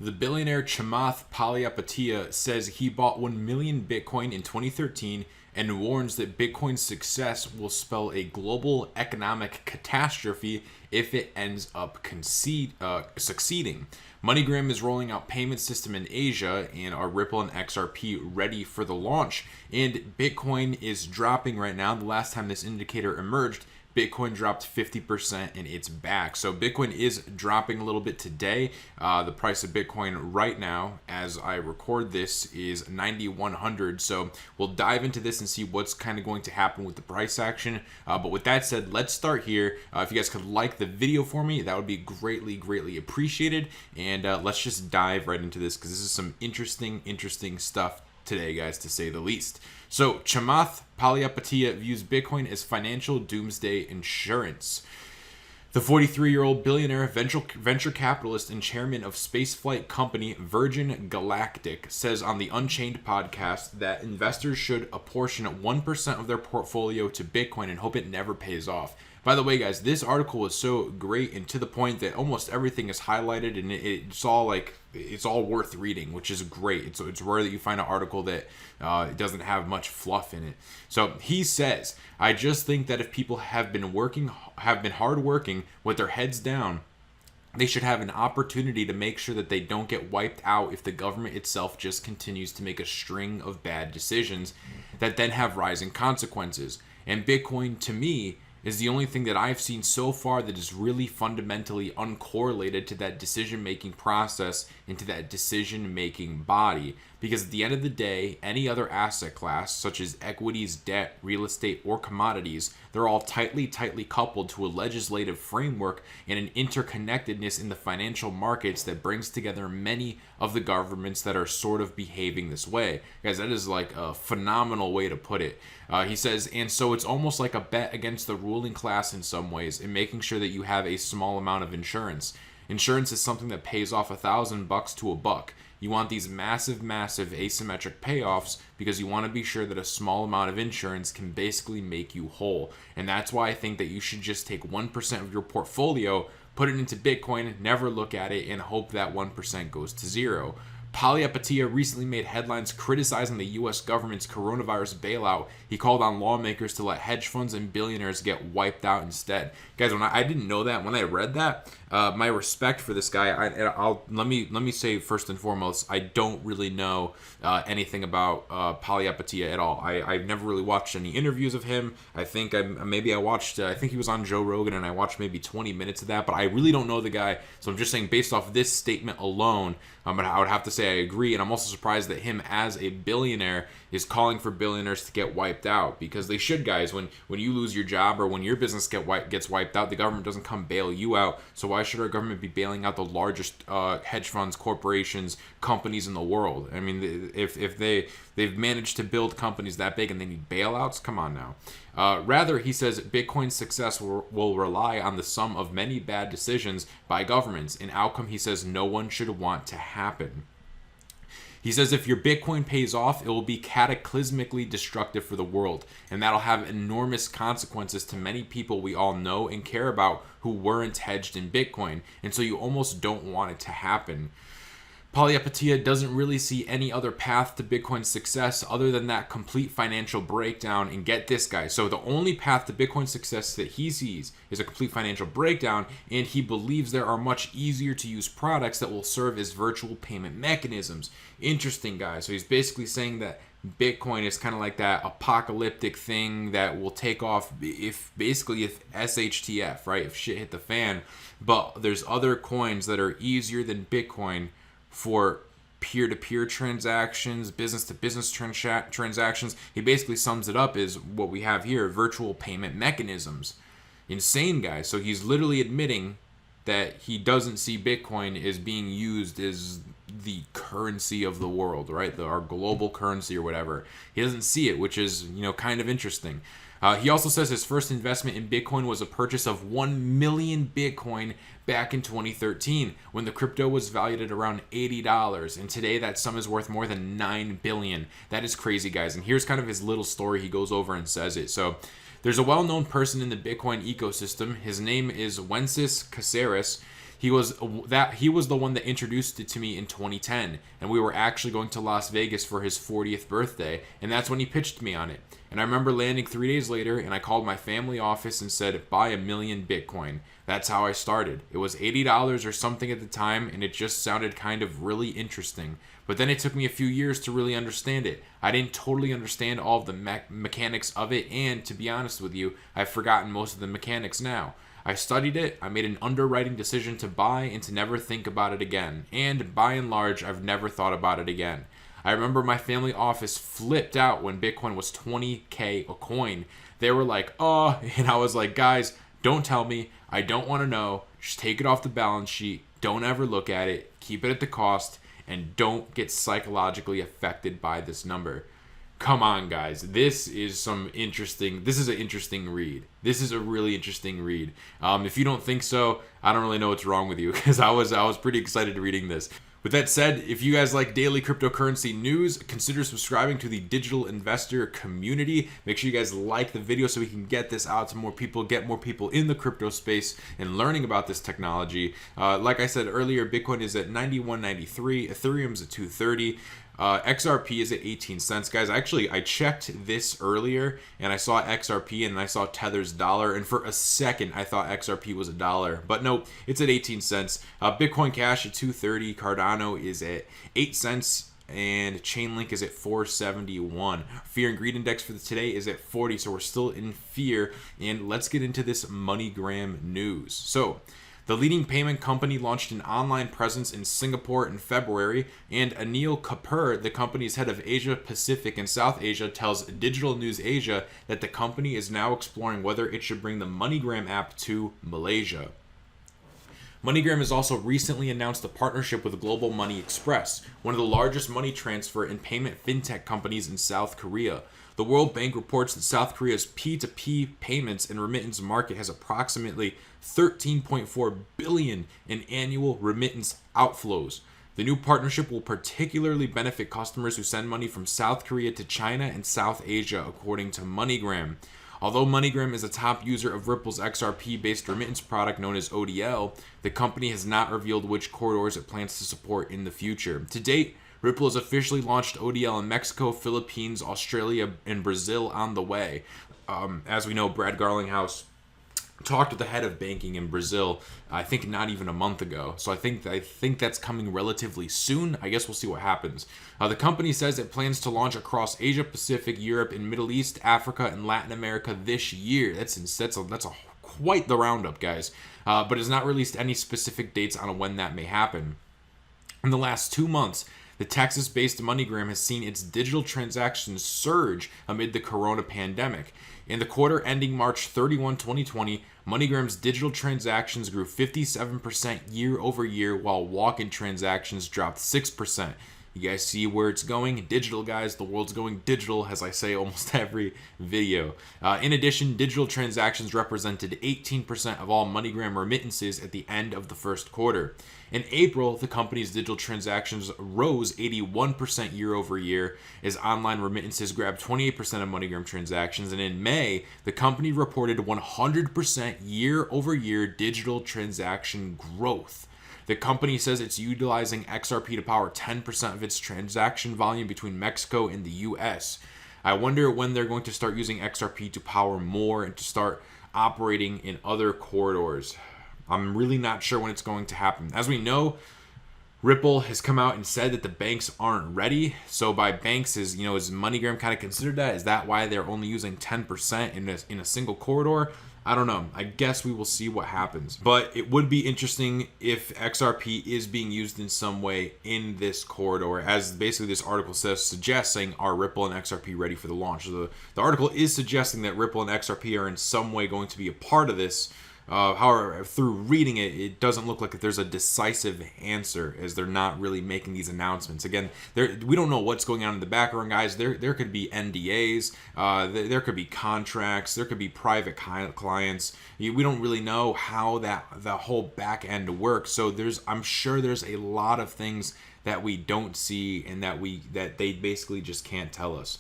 The billionaire Chamath Palihapitiya says he bought 1 million Bitcoin in 2013 and warns that Bitcoin's success will spell a global economic catastrophe if it ends up succeeding. MoneyGram is rolling out payment system in Asia, and are Ripple and XRP ready for the launch? And Bitcoin is dropping right now. The last time this indicator emerged, Bitcoin dropped 50% and it's back. So Bitcoin is dropping a little bit today. The price of Bitcoin right now, as I record this, is 9,100. So we'll dive into this and see what's kind of going to happen with the price action. But with that said, let's start here. If you guys could like the video for me, that would be greatly appreciated. And let's just dive right into this, because this is some interesting stuff today, guys, to say the least. So Chamath Palihapitiya views Bitcoin as financial doomsday insurance. The 43-year-old billionaire, venture capitalist, and chairman of spaceflight company Virgin Galactic says on the Unchained podcast that investors should apportion 1% of their portfolio to Bitcoin and hope it never pays off. By the way, guys, this article is so great and to the point that almost everything is highlighted, and it's all worth reading, which is great. It's rare that you find an article that doesn't have much fluff in it. So he says, "I just think that if people have been hardworking with their heads down, they should have an opportunity to make sure that they don't get wiped out if the government itself just continues to make a string of bad decisions that then have rising consequences. And Bitcoin, to me, is the only thing that I've seen so far that is really fundamentally uncorrelated to that decision-making process and to that decision-making body. Because at the end of the day, any other asset class, such as equities, debt, real estate, or commodities, they're all tightly coupled to a legislative framework and an interconnectedness in the financial markets that brings together many of the governments that are sort of behaving this way." Guys, that is like a phenomenal way to put it. He says, and so it's almost like a bet against the ruling class in some ways, in making sure that you have a small amount of insurance. Insurance is something that pays off $1,000 to $1. You want these massive asymmetric payoffs because you want to be sure that a small amount of insurance can basically make you whole. And that's why I think that you should just take 1% of your portfolio, put it into Bitcoin, never look at it, and hope that 1% goes to zero. Palihapitiya recently made headlines criticizing the U.S. government's coronavirus bailout. He called on lawmakers to let hedge funds and billionaires get wiped out instead. Guys, when I didn't know that, when I read that, my respect for this guy. Let me say first and foremost, I don't really know anything about Palihapitiya at all. I've never really watched any interviews of him. I think I watched. I think he was on Joe Rogan, and I watched maybe 20 minutes of that. But I really don't know the guy, so I'm just saying based off this statement alone, I would have to say I agree. And I'm also surprised that him as a billionaire is calling for billionaires to get wiped out, because they should, guys. When you lose your job or when your business gets wiped out, the government doesn't come bail you out. So why should our government be bailing out the largest hedge funds, corporations, companies in the world? I mean, if they've managed to build companies that big and they need bailouts, come on now. Rather, he says Bitcoin's success will rely on the sum of many bad decisions by governments, an outcome he says no one should want to happen. He says if your Bitcoin pays off, it will be cataclysmically destructive for the world, and that'll have enormous consequences to many people we all know and care about who weren't hedged in Bitcoin, and so you almost don't want it to happen. Palihapitiya doesn't really see any other path to Bitcoin's success other than that complete financial breakdown. And get this, guys. So the only path to Bitcoin's success that he sees is a complete financial breakdown, and he believes there are much easier to use products that will serve as virtual payment mechanisms. Interesting, guys. So he's basically saying that Bitcoin is kind of like that apocalyptic thing that will take off if SHTF, right? If shit hit the fan. But there's other coins that are easier than Bitcoin for peer-to-peer transactions, business-to-business transactions. He basically sums it up as what we have here, virtual payment mechanisms. Insane, guys. So he's literally admitting that he doesn't see Bitcoin as being used as the currency of the world, right? Our global currency or whatever. He doesn't see it, which is, kind of interesting. He also says his first investment in Bitcoin was a purchase of 1 million Bitcoin back in 2013 when the crypto was valued at around $80. And today that sum is worth more than $9 billion. That is crazy, guys. And here's kind of his little story. He goes over and says it. So there's a well-known person in the Bitcoin ecosystem. His name is Wences Caceres. He was the one that introduced it to me in 2010, and we were actually going to Las Vegas for his 40th birthday, and that's when he pitched me on it. And I remember landing 3 days later, and I called my family office and said, buy 1 million Bitcoin. That's how I started. It was $80 or something at the time, and it just sounded kind of really interesting. But then it took me a few years to really understand it. I didn't totally understand all of the mechanics of it, and to be honest with you, I've forgotten most of the mechanics now. I studied it, I made an underwriting decision to buy and to never think about it again. And by and large, I've never thought about it again. I remember my family office flipped out when Bitcoin was 20K a coin. They were like, oh, and I was like, guys, don't tell me. I don't want to know. Just take it off the balance sheet. Don't ever look at it. Keep it at the cost. And don't get psychologically affected by this number. Come on, guys. This is an interesting read. This is a really interesting read. If you don't think so, I don't really know what's wrong with you, because I was pretty excited reading this. With that said, if you guys like daily cryptocurrency news, consider subscribing to the Digital Investor community. Make sure you guys like the video so we can get this out to more people, get more people in the crypto space and learning about this technology. Like I said earlier, Bitcoin is at 91.93, Ethereum's at 230. XRP is at 18 cents. Guys, actually, I checked this earlier and I saw XRP and I saw Tether's dollar, and for a second I thought XRP was $1, but no, it's at 18 cents. Bitcoin Cash at 230, Cardano is at 8 cents, and Chainlink is at 471. Fear and greed index for today is at 40, so we're still in fear. And let's get into this MoneyGram news. So the leading payment company launched an online presence in Singapore in February, and Anil Kapoor, the company's head of Asia Pacific and South Asia, tells Digital News Asia that the company is now exploring whether it should bring the MoneyGram app to Malaysia. MoneyGram has also recently announced a partnership with Global Money Express, one of the largest money transfer and payment fintech companies in South Korea. The World Bank reports that South Korea's P2P payments and remittance market has approximately 13.4 billion in annual remittance outflows. The new partnership will particularly benefit customers who send money from South Korea to China and South Asia, according to MoneyGram. Although MoneyGram is a top user of Ripple's XRP-based remittance product known as ODL, the company has not revealed which corridors it plans to support in the future. To date, Ripple has officially launched ODL in Mexico, Philippines, Australia, and Brazil on the way. As we know, Brad Garlinghouse talked with the head of banking in Brazil, I think not even a month ago. So I think that's coming relatively soon. I guess we'll see what happens. The company says it plans to launch across Asia Pacific, Europe, and Middle East, Africa, and Latin America this year. That's quite the roundup, guys. But has not released any specific dates on when that may happen. In the last 2 months, the Texas-based MoneyGram has seen its digital transactions surge amid the corona pandemic. In the quarter ending March 31, 2020, MoneyGram's digital transactions grew 57% year over year, while walk-in transactions dropped 6%. You guys see where it's going? Digital, guys. The world's going digital, as I say almost every video. In addition, digital transactions represented 18% of all MoneyGram remittances at the end of the first quarter. In April, the company's digital transactions rose 81% year over year as online remittances grabbed 28% of MoneyGram transactions. And in May, the company reported 100% year over year digital transaction growth. The company says it's utilizing XRP to power 10% of its transaction volume between Mexico and the US. I wonder when they're going to start using XRP to power more and to start operating in other corridors. I'm really not sure when it's going to happen. As we know, Ripple has come out and said that the banks aren't ready. So by banks, is MoneyGram kind of considered that? Is that why they're only using 10% in a single corridor? I don't know. I guess we will see what happens. But it would be interesting if XRP is being used in some way in this corridor, as basically this article suggests, saying, are Ripple and XRP ready for the launch? So the article is suggesting that Ripple and XRP are in some way going to be a part of this. However, through reading it, it doesn't look like there's a decisive answer, as they're not really making these announcements. Again, we don't know what's going on in the background, guys. There could be NDAs, there could be contracts, there could be private clients. We don't really know how the whole back end works. So I'm sure there's a lot of things that we don't see and that they basically just can't tell us.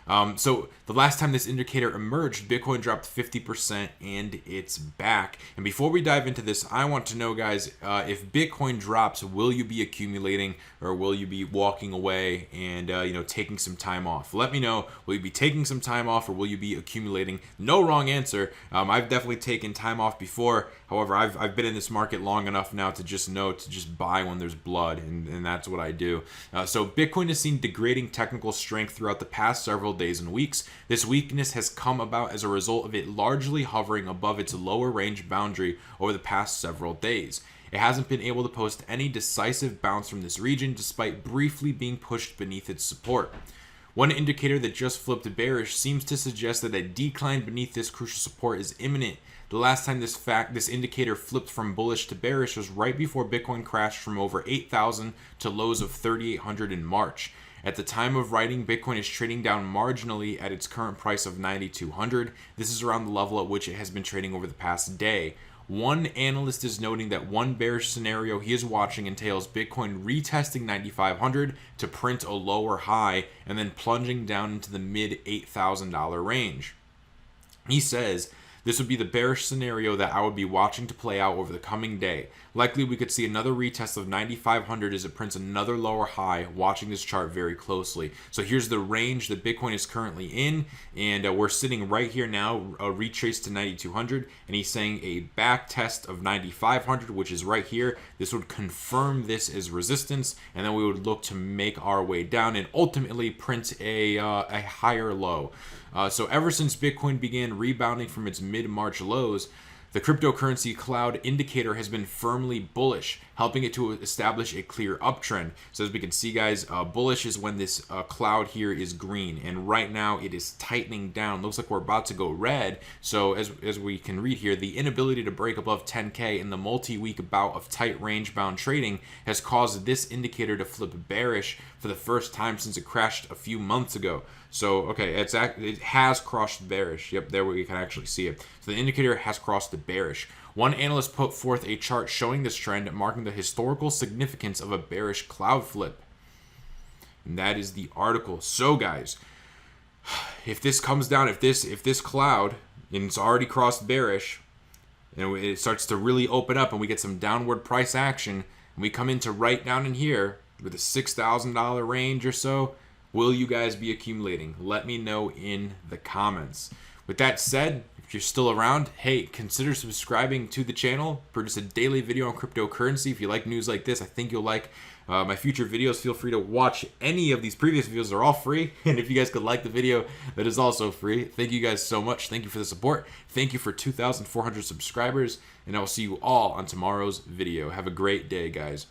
So the last time this indicator emerged, Bitcoin dropped 50% and it's back. And before we dive into this, I want to know, guys, if Bitcoin drops, will you be accumulating or will you be walking away and taking some time off? Let me know. Will you be taking some time off or will you be accumulating? No wrong answer. I've definitely taken time off before. However, I've been in this market long enough now to just know to just buy when there's blood, and that's what I do. So Bitcoin has seen degrading technical strength throughout the past several days and weeks. This weakness has come about as a result of it largely hovering above its lower range boundary over the past several days. It hasn't been able to post any decisive bounce from this region despite briefly being pushed beneath its support. One indicator that just flipped bearish seems to suggest that a decline beneath this crucial support is imminent. The last time this indicator flipped from bullish to bearish was right before Bitcoin crashed from over 8,000 to lows of 3,800 in March. At the time of writing, Bitcoin is trading down marginally at its current price of 9,200. This is around the level at which it has been trading over the past day. One analyst is noting that one bearish scenario he is watching entails Bitcoin retesting 9,500 to print a lower high and then plunging down into the mid $8,000 range. He says, this would be the bearish scenario that I would be watching to play out over the coming day. Likely we could see another retest of 9,500 as it prints another lower high, watching this chart very closely. So here's the range that Bitcoin is currently in, and we're sitting right here now, a retrace to 9,200, and he's saying a back test of 9,500, which is right here. This would confirm this as resistance, and then we would look to make our way down and ultimately print a higher low. So ever since Bitcoin began rebounding from its mid-March lows, the cryptocurrency cloud indicator has been firmly bullish, helping it to establish a clear uptrend. So as we can see, guys, bullish is when this cloud here is green, and right now it is tightening down. Looks like we're about to go red. So as we can read here, the inability to break above 10K in the multi-week bout of tight range-bound trading has caused this indicator to flip bearish for the first time since it crashed a few months ago. So, okay, it has crossed bearish. Yep, there we can actually see it. So the indicator has crossed the bearish. One analyst put forth a chart showing this trend, marking the historical significance of a bearish cloud flip. And that is the article. So, guys, if this comes down, if this cloud, and it's already crossed bearish, and it starts to really open up and we get some downward price action, and we come into right down in here with a $6,000 range or so, will you guys be accumulating? Let me know in the comments. With that said, if you're still around, hey, consider subscribing to the channel. Produce a daily video on cryptocurrency. If you like news like this, I think you'll like my future videos. Feel free to watch any of these previous videos. They're all free. And if you guys could like the video, that is also free. Thank you guys so much. Thank you for the support. Thank you for 2,400 subscribers. And I will see you all on tomorrow's video. Have a great day, guys.